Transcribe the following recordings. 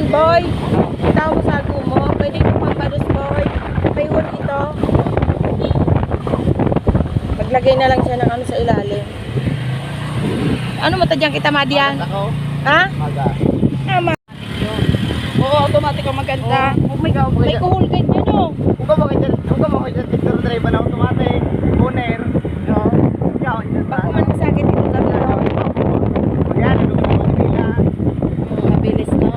Boy, itaw mo sa mo. Pwede yung pampados, boy. Payhon ito. Maglagay na lang siya ng ano sa ilalim. Ano mo tadyang kita, Madian? Ako? Ha? Maga. Tama. Oo, automatic ang maganda. Oh my God, may kuhul ka dyan, no? Huwag mo kayo dyan, picture drive na automatic. Owner. No. Yaw, dyan Pag kumanin sa akin, ito kami, no? Ayan, nung mo pila. Mabilis, no?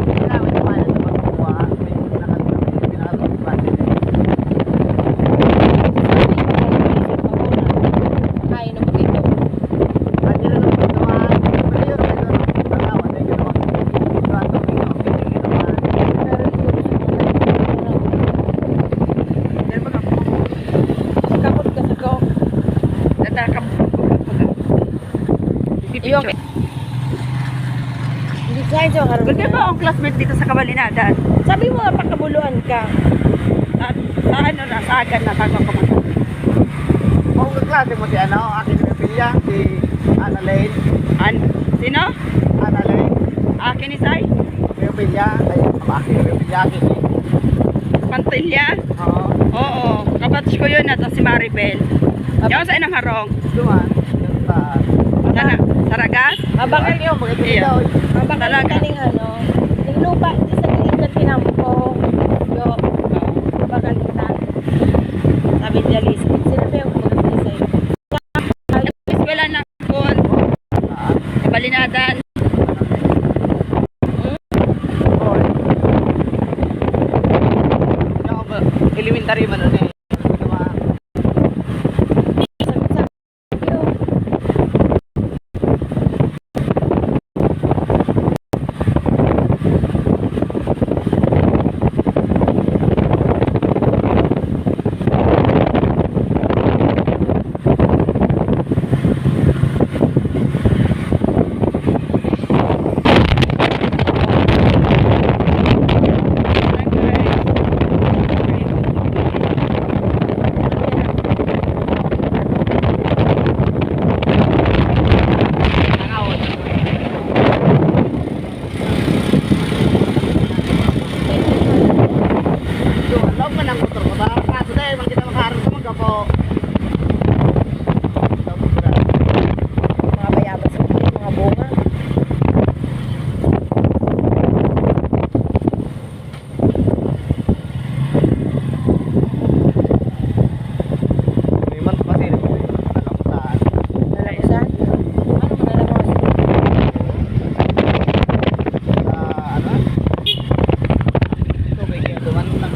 Kailangan naman na magkuha. May pinakatulog. Ay, no, ito. Andiyan na lang ito naman. Pwede yun, tatawa. Dahil ginawa. Ito ang tubig. Kapot ka sa ko. Yung design sa karoon. Ganda ba ang classmate dito sa Kabalinadan? Sabi mo, pakabuluhan ka. Sa ano na, sa agan na bago ako mag- Kung kaklase mo si ano, akin na pilya, si Ana Lane. Sino? Ana Lane. Akin Isay? May pilya. Ay, akin na pilya. Akin eh. Pantilya? Oo. Oo, kabatch ko yun at si Maribel. Yung sa inang harong. Duman. Yung sa... Saragas? Mabakal Ayun, maganda Iya. daw. Mabakal Talaga. ka ning ano. Yung lupa, di sa gilid ng tinampo. Yo, mabakal kita. Sabi niya, Lisa. Sinabi ako mag-isa sa'yo. Eskwela na ko. Kabalinadan. Oy. Yung elementary man ano eh. Duman. Duman. Log man ang motor ko ba? Kaso dahil, man kita makaharap sa magkapo. Mga bayabas sa mga bunga. May man pa sila. Nakamutaan. Nalamusan? Ano mo nalamusan? Ano? Tubig yan. Duman lang.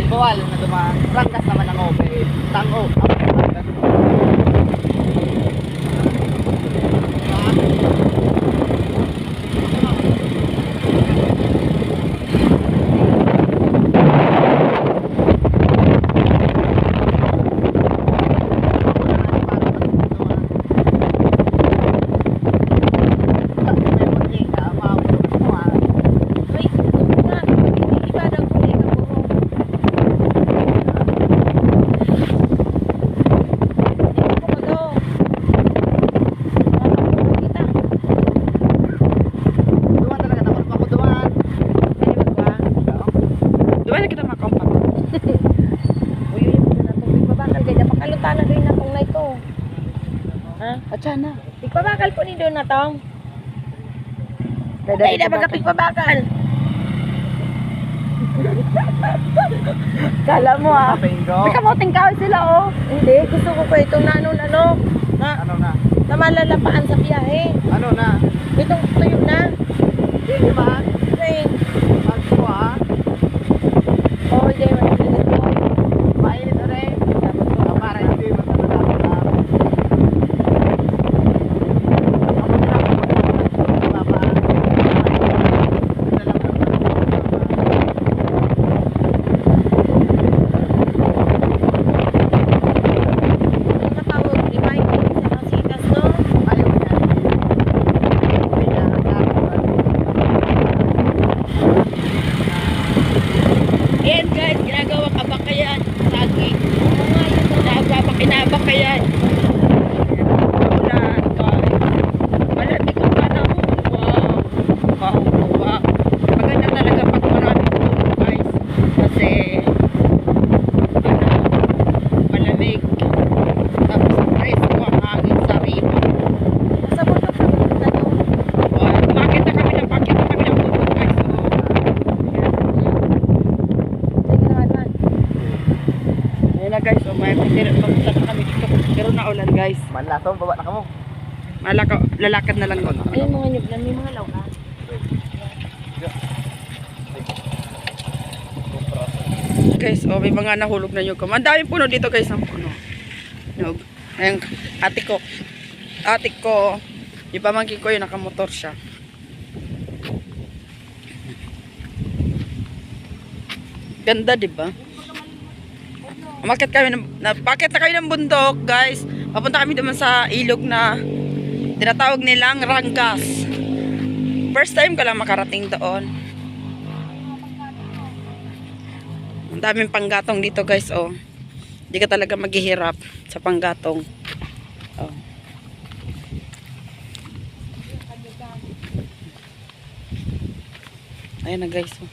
Bawal na duman. Rangkas naman ang ope. Tango. Ay, na. Iba daw kung ikaw mo. Duman talaga. Takot pa ko duman. Doon na kita makompak. Pagpabakal kaya pakalutana rin na tong na ito. Ha? Atsa na. Pagpabakal po ni doon na tong. Dahil na pagpabakal. Kala mo ah. Kapingo. May kamuting kahoy sila oh. Hindi, gusto ko pa itong nanon ano. Na, Ano na? na malalapaan sa biyahe. Ano na? Itong tuyo na. Hindi man. Ay, Magkuha. oh, hindi. Mainit ko. Mainit na rin. Para hindi matatagal. Ang natawag, remind sa kasitas, no? Ayaw niya. guys. Manlato, baba na ka mo. Lalakad na lang ko. Ayun mga nyuglan, may mga laukan. Guys, oh, may mga nahulog na nyug. Ang daming puno dito guys, ang puno. Nyug. Ayun, ate ko, yung pamangkin ko yung nakamotor siya. Ganda, di ba? Pakit na kami ng bundok, guys. Papunta kami naman sa ilog na tinatawag nilang Rangas. First time ko lang makarating doon. Ang daming panggatong dito, guys, oh. Hindi ka talaga maghihirap sa panggatong. Oh. Ayan na, guys, oh.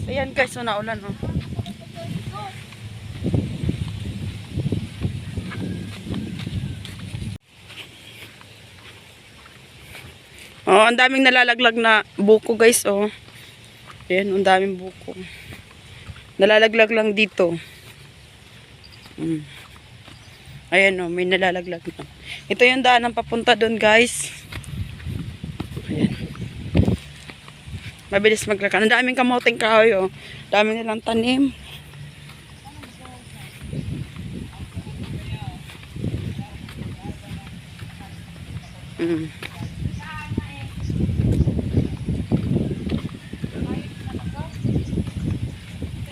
Ayan guys, so naulan, oh. Oh, ang daming nalalaglag na buko guys, oh. Ayan, ang daming buko. Nalalaglag lang dito. Ayan, oh, may nalalaglag na. Ito yung daanan papunta doon, guys. Ayan. Mabilis maglakad. Ang daming kamoting kahoy, oh. Dami nilang tanim.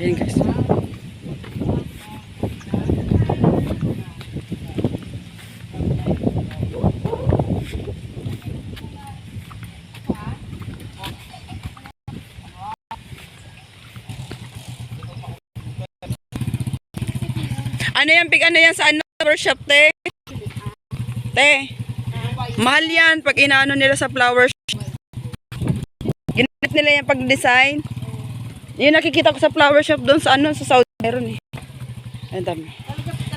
Ayan guys. Ano yan, pig ano yan sa ano, workshop, te? Te, mahal yan pag inaano nila sa flower shop. Ginamit nila yan pag-design. Yung nakikita ko sa flower shop doon sa ano, sa Saudi meron eh. Ang dami.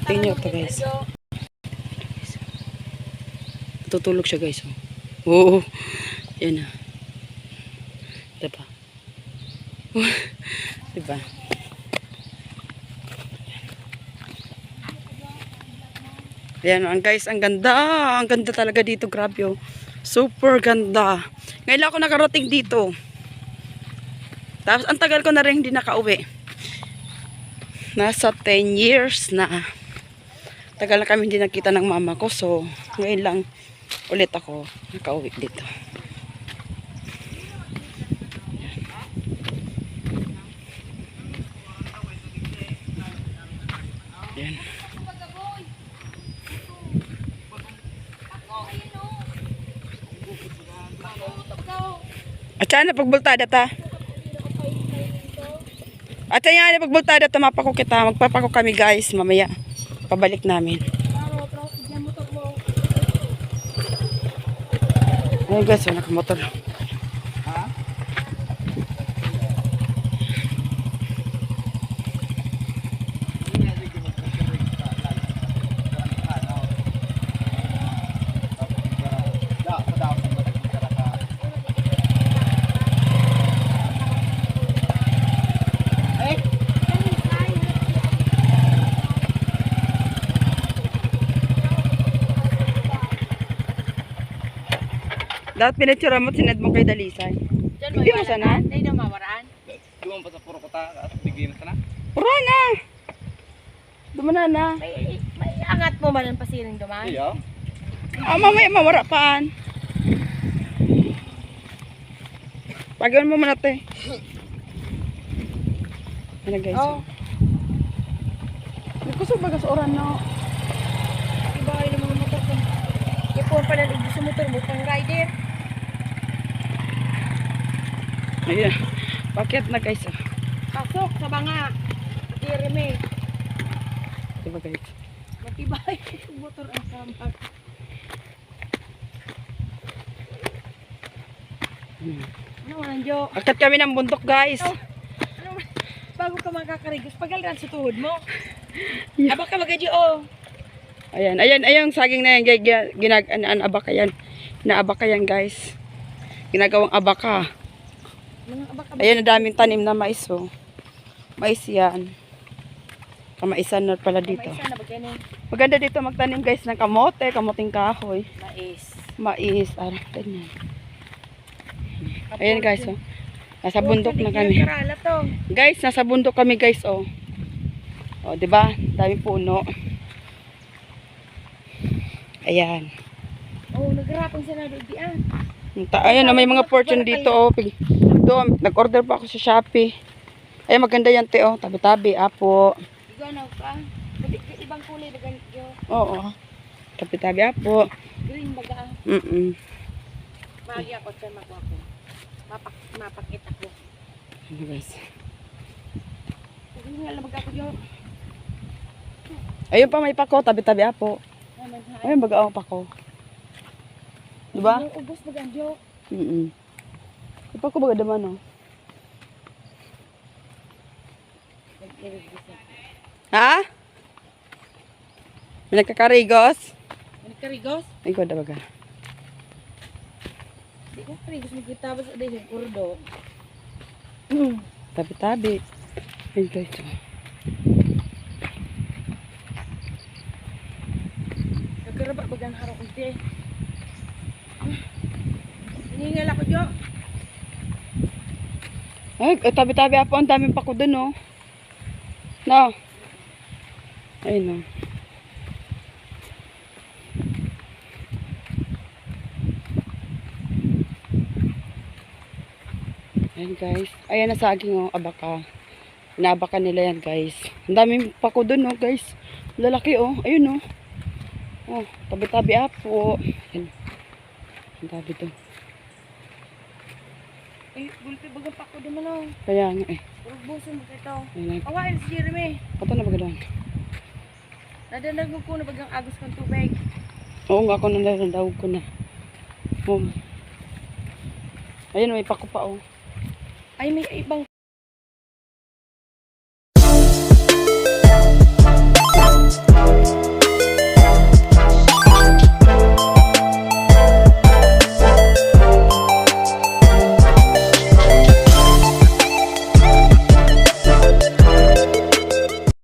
Tingnan nyo ito guys. Tutulog siya guys. Oo. Yan na. Diba? Diba? Ayan, guys, ang ganda. Ang ganda talaga dito, grabe, oh. Super ganda. Ngayon lang ako nakarating dito. Tapos, ang tagal ko na rin hindi nakauwi. Nasa 10 years na. Tagal na kami hindi nakita ng mama ko. So, ngayon lang ulit ako nakauwi dito. Ayan. At saan na pagbultada ta? At saan na pagbultada ta, mapako kita. Magpapako kami guys, mamaya. Pabalik namin. Ay guys, wala ka motor. Dapat pinitsura mo, sinad mo kay Dalisay. Hindi mo sana? Hindi na mawaraan. Doon pa sa puro kota at bigay mo sana. Pura na! Dumana na. May angat mo man ang pasiring duman. Iya. Mamaya mawara paan. Pagawin mo muna ito eh. Ano guys? Oh. Nagkusog baga sa oran na. Iba yung mga motor ko. Ipon pa lang sa motor mo, pang rider. Ayan. Bakit na guys? Pasok sa banga. Jeremy. Diba guys? Matibay yung motor ang sampak. Ano man Jo? Akat kami ng bundok guys. Ano man? Bago ka makakarigos, pagaliran sa tuhod mo. Abaka magaji oh. Ayan, ayan, ayun, saging na yan. Abaka yan. Inaabaka yan, guys. Ginagawang abaka. Mga abaka. Ayan, ang daming tanim na mais, oh. Mais yan. Kamaisan na pala dito. Maisa na ba yan eh? Maganda dito magtanim, guys, ng kamote, kamuting kahoy. Mais. Mais, ganyan. Ayan, guys, oh. Nasa bundok na kami. Karala to. Guys, nasa bundok kami, guys, oh. Oh, 'di ba? Daming puno. Ayan. Oh, nagrapang sila doon diyan. Ayan, may mga fortune dito, oh. Doon, nag-order pa ako sa Shopee. Ayan, maganda yan, te, oh. Tabi-tabi, apo. Ikaw na ka. Ibang kulay na ganito. Oo. Tabi-tabi, apo. Green baga. Magi ako sa magwa ko. Mapakita ko. Ano, guys? Hindi nga lamag ako yun. Ayun pa, may pako. Tabi-tabi, apo. Ayun, baga ako pako. Diba? Ubus baga ang diyo. May pako baga daman, oh. Ha? May nagkakarigos? Karigos? Ay, ko baga. Di ko karigos magkita ba sa dahil yung kurdo. Tabi-tabi. Ayun, guys, oh. Nagkaraba bagang harap unti. Hiningal ako diyo. Ay, tabi-tabi, apo. Ang daming pako dun, oh. No. Ayun, no. Ayan, guys. Ayan na saging, oh. Abaka. Inaabaka nila yan, guys. Ang daming pako dun, oh, guys. Lalaki, oh. Ayun, oh. Oh, tabi-tabi, apo. Ayan. Ang tabi to. Eh, gulpi bagang pako doon mo. Kaya nga, eh. Purog buso mo ito. Ayan, Kawain si Jeremy. ito na baga doon. Nadanag ko na bagang agos kang tubig. Oo nga, ako nalalawag ko na. Oh. Ayun, may pako pa, oh. Ay, may ibang